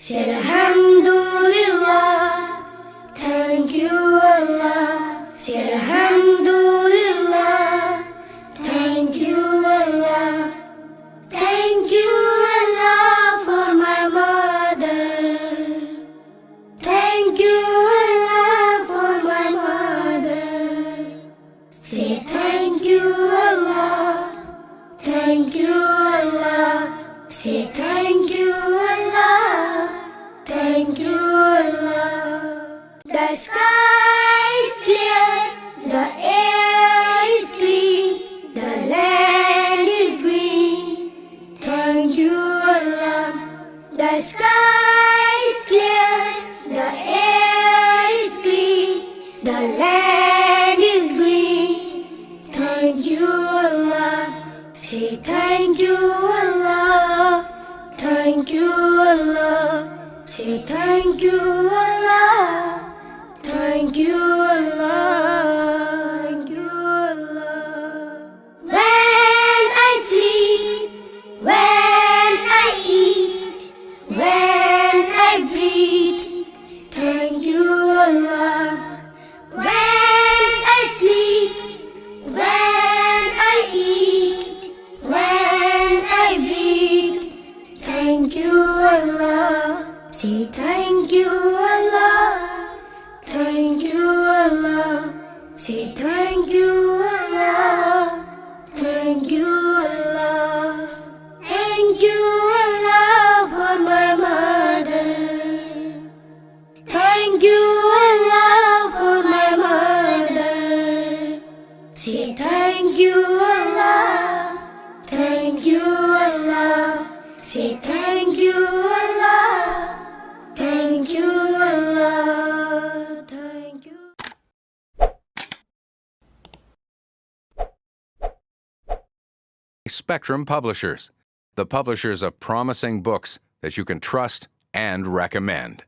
Say Alhamdulillah, thank you Allah. Say Alhamdulillah, thank you Allah. Thank you Allah for my mother. Thank you Allah for my mother. Say thank you Allah, thank you Allah. Say thank you Allah, thank you Allah. The sky is clear, the air is clean, the land is green. Thank you Allah. The sky is clear, the air is clean, the land is green. Thank you Allah. Say thank you Allah, thank you Allah. Say thank you Allah, thank you Allah, thank you Allah. When I sleep, when I eat, when I breathe, thank you Allah. When I sleep, when I eat, when I breathe, thank you Allah. Say thank you Allah, thank you Allah. Say thank you Allah, thank you Allah. Thank you Allah for my mother. Thank you Allah for my mother. Say thank you Allah, thank you Allah. Say thank you Allah, thank you Allah, thank you. Spectrum Publishers, the publishers of promising books that you can trust and recommend.